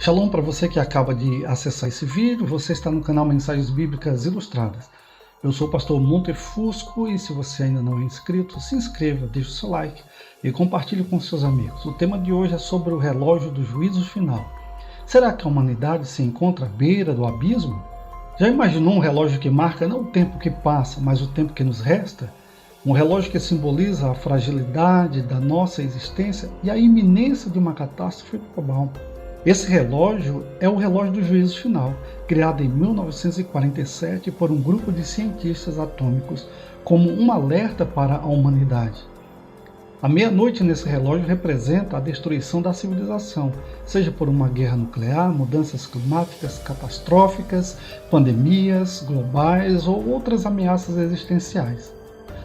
Shalom para você que acaba de acessar esse vídeo, você está no canal Mensagens Bíblicas Ilustradas. Eu sou o pastor Montefusco e se você ainda não é inscrito, se inscreva, deixe o seu like e compartilhe com seus amigos. O tema de hoje é sobre o relógio do juízo final. Será que a humanidade se encontra à beira do abismo? Já imaginou um relógio que marca não o tempo que passa, mas o tempo que nos resta? Um relógio que simboliza a fragilidade da nossa existência e a iminência de uma catástrofe global. Esse relógio é o relógio do juízo final, criado em 1947 por um grupo de cientistas atômicos como um alerta para a humanidade. A meia-noite nesse relógio representa a destruição da civilização, seja por uma guerra nuclear, mudanças climáticas catastróficas, pandemias globais ou outras ameaças existenciais.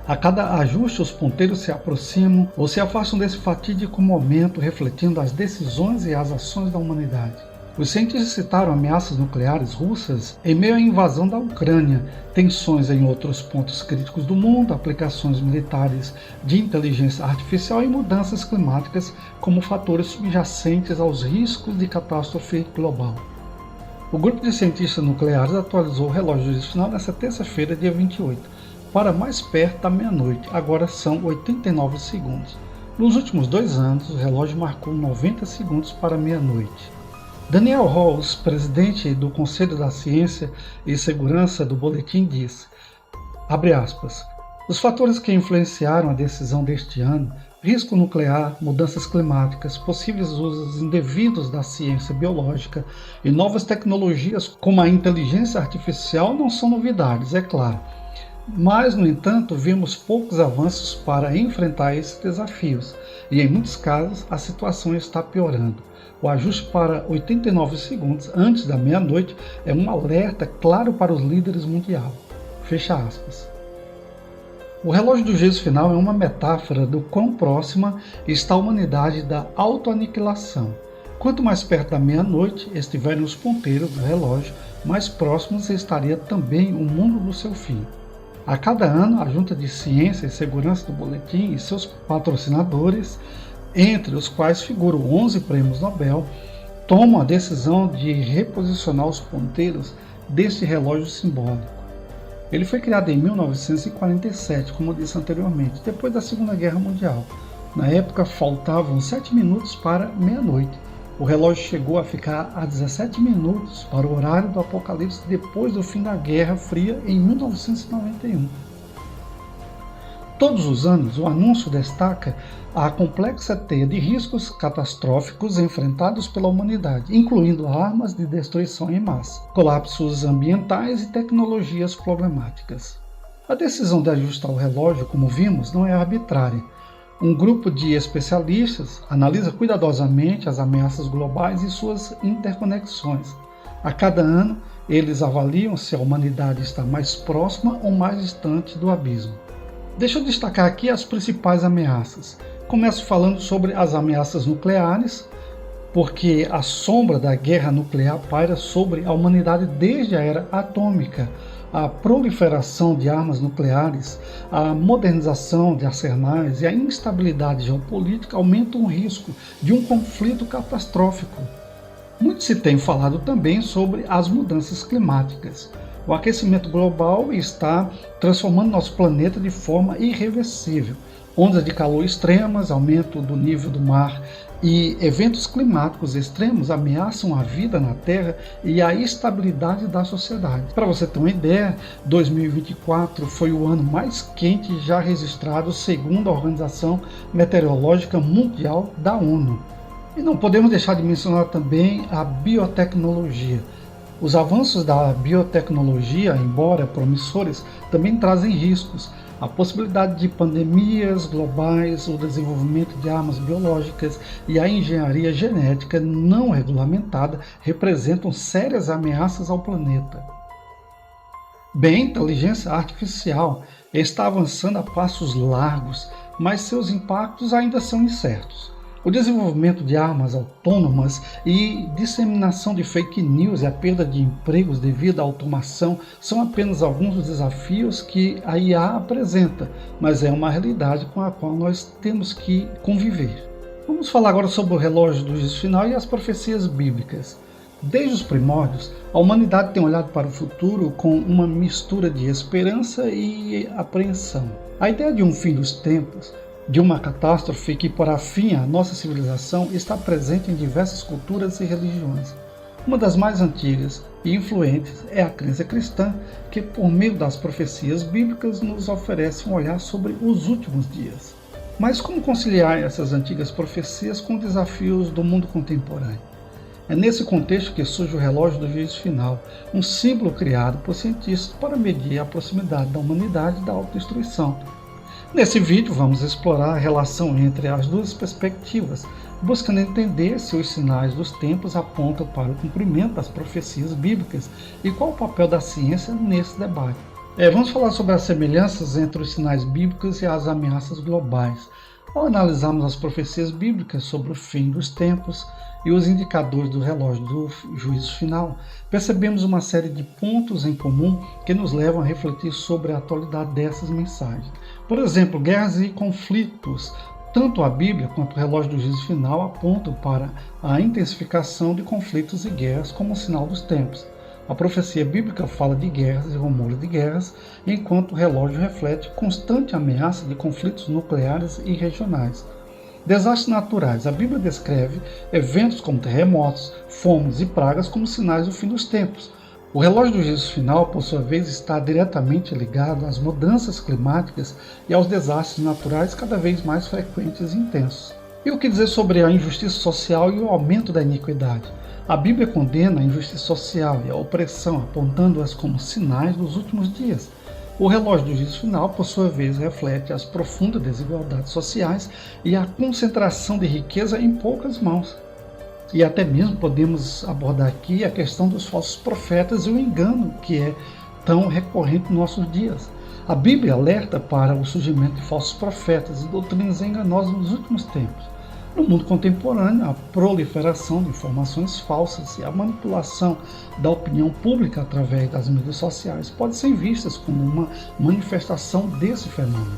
A cada ajuste, os ponteiros se aproximam ou se afastam desse fatídico momento, refletindo as decisões e as ações da humanidade. Os cientistas citaram ameaças nucleares russas em meio à invasão da Ucrânia, tensões em outros pontos críticos do mundo, aplicações militares de inteligência artificial e mudanças climáticas como fatores subjacentes aos riscos de catástrofe global. O grupo de cientistas nucleares atualizou o relógio do juízo final nesta terça-feira, dia 28. Para mais perto da meia-noite, agora são 89 segundos. Nos últimos 2 anos, o relógio marcou 90 segundos para meia-noite. Daniel Halls, presidente do Conselho da Ciência e Segurança do Boletim, disse, abre aspas, os fatores que influenciaram a decisão deste ano, risco nuclear, mudanças climáticas, possíveis usos indevidos da ciência biológica e novas tecnologias como a inteligência artificial não são novidades, é claro. Mas, no entanto, vimos poucos avanços para enfrentar esses desafios e, em muitos casos, a situação está piorando. O ajuste para 89 segundos antes da meia-noite é um alerta claro para os líderes mundiais. Fecha aspas. O relógio do juízo final é uma metáfora do quão próxima está a humanidade da autoaniquilação. Quanto mais perto da meia-noite estiverem os ponteiros do relógio, mais próximos estaria também o mundo do seu fim. A cada ano, a Junta de Ciência e Segurança do Boletim e seus patrocinadores, entre os quais figuram 11 prêmios Nobel, tomam a decisão de reposicionar os ponteiros deste relógio simbólico. Ele foi criado em 1947, como disse anteriormente, depois da Segunda Guerra Mundial. Na época, faltavam 7 minutos para meia-noite. O relógio chegou a ficar a 17 minutos para o horário do Apocalipse depois do fim da Guerra Fria em 1991. Todos os anos, o anúncio destaca a complexa teia de riscos catastróficos enfrentados pela humanidade, incluindo armas de destruição em massa, colapsos ambientais e tecnologias problemáticas. A decisão de ajustar o relógio, como vimos, não é arbitrária. Um grupo de especialistas analisa cuidadosamente as ameaças globais e suas interconexões. A cada ano, eles avaliam se a humanidade está mais próxima ou mais distante do abismo. Deixa eu destacar aqui as principais ameaças. Começo falando sobre as ameaças nucleares, porque a sombra da guerra nuclear paira sobre a humanidade desde a era atômica. A proliferação de armas nucleares, a modernização de arsenais e a instabilidade geopolítica aumentam o risco de um conflito catastrófico. Muito se tem falado também sobre as mudanças climáticas. O aquecimento global está transformando nosso planeta de forma irreversível. Ondas de calor extremas, aumento do nível do mar e eventos climáticos extremos ameaçam a vida na Terra e a estabilidade da sociedade. Para você ter uma ideia, 2024 foi o ano mais quente já registrado segundo a Organização Meteorológica Mundial da ONU. E não podemos deixar de mencionar também a biotecnologia. Os avanços da biotecnologia, embora promissores, também trazem riscos. A possibilidade de pandemias globais, o desenvolvimento de armas biológicas e a engenharia genética não regulamentada representam sérias ameaças ao planeta. Bem, a inteligência artificial está avançando a passos largos, mas seus impactos ainda são incertos. O desenvolvimento de armas autônomas e disseminação de fake news e a perda de empregos devido à automação são apenas alguns dos desafios que a IA apresenta, mas é uma realidade com a qual nós temos que conviver. Vamos falar agora sobre o relógio do juízo final e as profecias bíblicas. Desde os primórdios, a humanidade tem olhado para o futuro com uma mistura de esperança e apreensão. A ideia de um fim dos tempos, de uma catástrofe que porá fim à nossa civilização, está presente em diversas culturas e religiões. Uma das mais antigas e influentes é a crença cristã, que por meio das profecias bíblicas nos oferece um olhar sobre os últimos dias. Mas como conciliar essas antigas profecias com desafios do mundo contemporâneo? É nesse contexto que surge o relógio do juízo final, um símbolo criado por cientistas para medir a proximidade da humanidade da autodestruição. Nesse vídeo vamos explorar a relação entre as duas perspectivas, buscando entender se os sinais dos tempos apontam para o cumprimento das profecias bíblicas e qual o papel da ciência nesse debate. Vamos falar sobre as semelhanças entre os sinais bíblicos e as ameaças globais. Ao analisarmos as profecias bíblicas sobre o fim dos tempos e os indicadores do relógio do juízo final, percebemos uma série de pontos em comum que nos levam a refletir sobre a atualidade dessas mensagens. Por exemplo, guerras e conflitos. Tanto a Bíblia quanto o relógio do juízo final apontam para a intensificação de conflitos e guerras como sinal dos tempos. A profecia bíblica fala de guerras e rumores de guerras, enquanto o relógio reflete constante ameaça de conflitos nucleares e regionais. Desastres naturais. A Bíblia descreve eventos como terremotos, fomes e pragas como sinais do fim dos tempos. O relógio do juízo final, por sua vez, está diretamente ligado às mudanças climáticas e aos desastres naturais cada vez mais frequentes e intensos. E o que dizer sobre a injustiça social e o aumento da iniquidade? A Bíblia condena a injustiça social e a opressão, apontando-as como sinais dos últimos dias. O relógio do juízo final, por sua vez, reflete as profundas desigualdades sociais e a concentração de riqueza em poucas mãos. E até mesmo podemos abordar aqui a questão dos falsos profetas e o engano que é tão recorrente nos nossos dias. A Bíblia alerta para o surgimento de falsos profetas e doutrinas enganosas nos últimos tempos. No mundo contemporâneo, a proliferação de informações falsas e a manipulação da opinião pública através das mídias sociais podem ser vistas como uma manifestação desse fenômeno.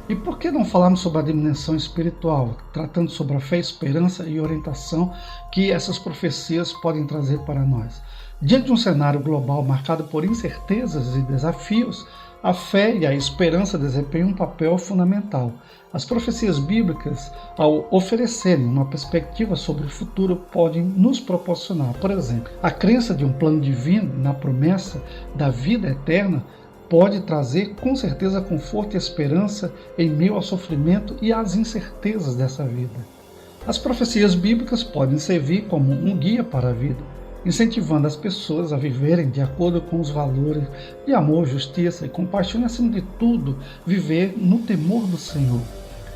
E por que não falarmos sobre a dimensão espiritual, tratando sobre a fé, esperança e orientação que essas profecias podem trazer para nós? Diante de um cenário global marcado por incertezas e desafios, a fé e a esperança desempenham um papel fundamental. As profecias bíblicas, ao oferecerem uma perspectiva sobre o futuro, podem nos proporcionar, por exemplo, a crença de um plano divino na promessa da vida eterna, pode trazer com certeza conforto e esperança em meio ao sofrimento e às incertezas dessa vida. As profecias bíblicas podem servir como um guia para a vida, incentivando as pessoas a viverem de acordo com os valores de amor, justiça e compaixão e, acima de tudo, viver no temor do Senhor,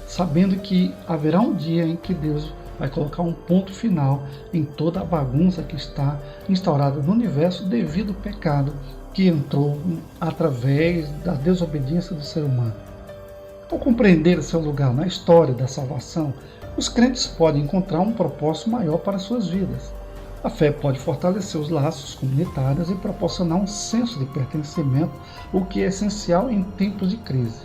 sabendo que haverá um dia em que Deus vai colocar um ponto final em toda a bagunça que está instaurada no universo devido ao pecado que entrou através da desobediência do ser humano. Ao compreender seu lugar na história da salvação, os crentes podem encontrar um propósito maior para suas vidas. A fé pode fortalecer os laços comunitários e proporcionar um senso de pertencimento, o que é essencial em tempos de crise.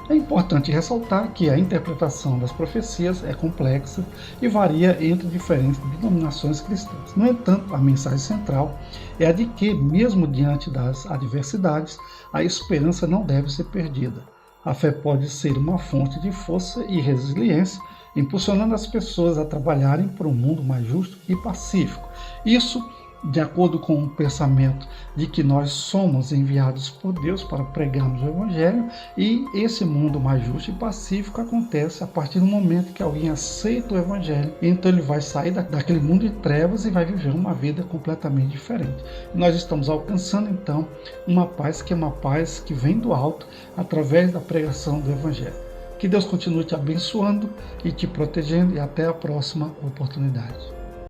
É importante ressaltar que a interpretação das profecias é complexa e varia entre diferentes denominações cristãs. No entanto, a mensagem central é a de que, mesmo diante das adversidades, a esperança não deve ser perdida. A fé pode ser uma fonte de força e resiliência, impulsionando as pessoas a trabalharem por um mundo mais justo e pacífico. Isso de acordo com o pensamento de que nós somos enviados por Deus para pregarmos o Evangelho, e esse mundo mais justo e pacífico acontece a partir do momento que alguém aceita o Evangelho, então ele vai sair daquele mundo de trevas e vai viver uma vida completamente diferente. Nós estamos alcançando então uma paz que é uma paz que vem do alto através da pregação do Evangelho. Que Deus continue te abençoando e te protegendo, e até a próxima oportunidade.